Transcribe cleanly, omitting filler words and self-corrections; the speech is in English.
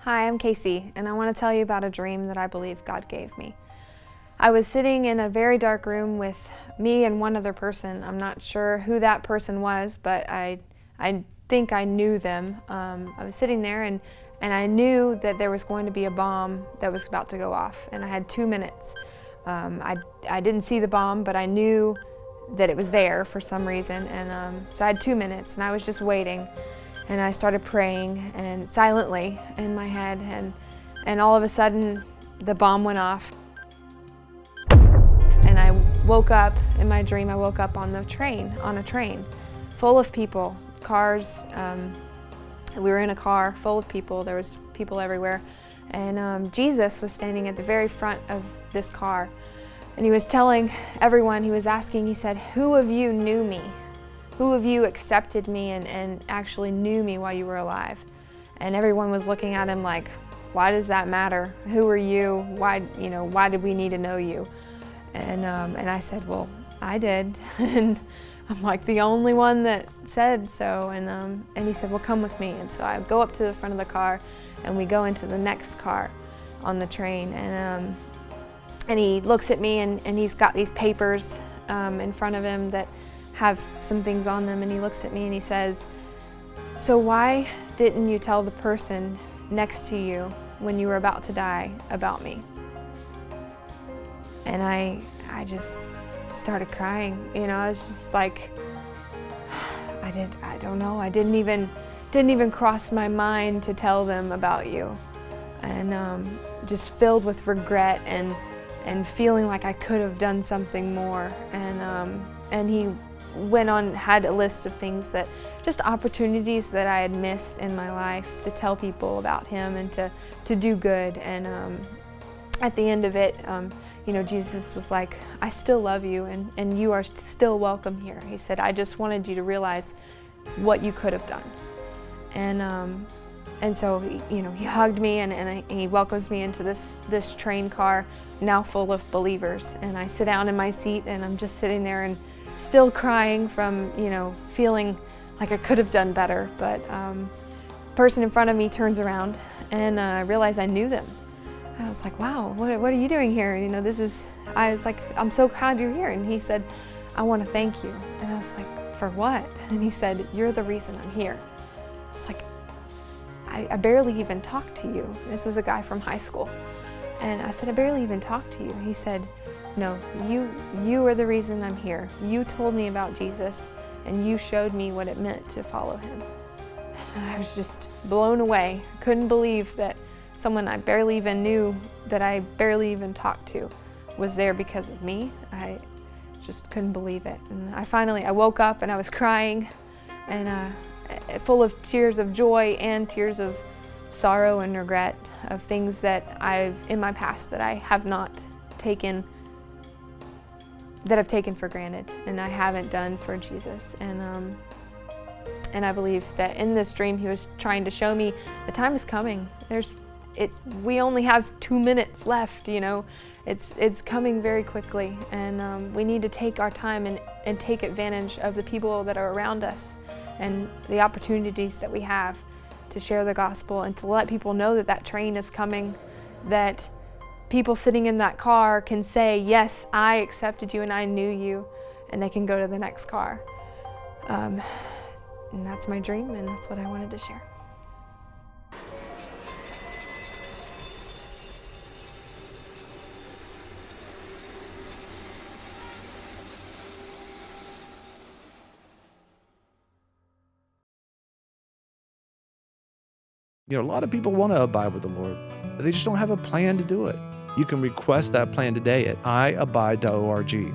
Hi, I'm Kacey, and I want to tell you about a dream that I believe God gave me. I was sitting in a very dark room with me and one other person. I'm not sure who that person was, but I think I knew them. I was sitting there and I knew that there was going to be a bomb that was about to go off, and I had 2 minutes. I didn't see the bomb, but I knew that it was there for some reason, and so I had 2 minutes, and I was just waiting. And I started praying and silently in my head, and all of a sudden the bomb went off. And I woke up in my dream. I woke up on a train full of people, cars. We were in a car full of people. There was people everywhere, and Jesus was standing at the very front of this car, and he was telling everyone. He was asking. He said, "Who of you knew me? Who of you accepted me and actually knew me while you were alive?" And everyone was looking at him like, "Why does that matter? Who are you? Why did we need to know you?" And I said, "Well, I did." And I'm like the only one that said so. And he said, "Well, come with me." And so I go up to the front of the car, and we go into the next car on the train. And he looks at me, and he's got these papers in front of him that have some things on them, and he looks at me and he says, "So why didn't you tell the person next to you when you were about to die about me?" And I just started crying. I was just like, I don't know. I didn't even cross my mind to tell them about you. And just filled with regret and feeling like I could have done something more. And he went on, had a list of things that, just opportunities that I had missed in my life to tell people about him and to do good. And at the end of it, Jesus was like, "I still love you, and you are still welcome here." He said, "I just wanted you to realize what you could have done." And so he hugged me, and he welcomes me into this train car now full of believers. And I sit down in my seat, and I'm just sitting there and still crying from feeling like I could have done better. But the person in front of me turns around, and I realized I knew them. I was like, "Wow, what are you doing here?" I was like, "I'm so glad you're here." And he said, "I want to thank you." And I was like, "For what?" And he said, "You're the reason I'm here." It's like, I barely even talked to you. This is a guy from high school. And I said, "I barely even talked to you." He said, "No, you are the reason I'm here. You told me about Jesus, and you showed me what it meant to follow him." And I was just blown away. Couldn't believe that someone I barely even knew, that I barely even talked to, was there because of me. I just couldn't believe it. And I woke up, and I was crying, and full of tears of joy and tears of sorrow and regret of things that I've in my past that I have not taken, that I've taken for granted, and I haven't done for Jesus. And I believe that in this dream he was trying to show me the time is coming. We only have 2 minutes left. It's coming very quickly, and we need to take our time and take advantage of the people that are around us and the opportunities that we have to share the gospel and to let people know that that train is coming, that people sitting in that car can say, "Yes, I accepted you and I knew you," and they can go to the next car. And that's my dream, and that's what I wanted to share. A lot of people want to abide with the Lord, but they just don't have a plan to do it. You can request that plan today at iabide.org.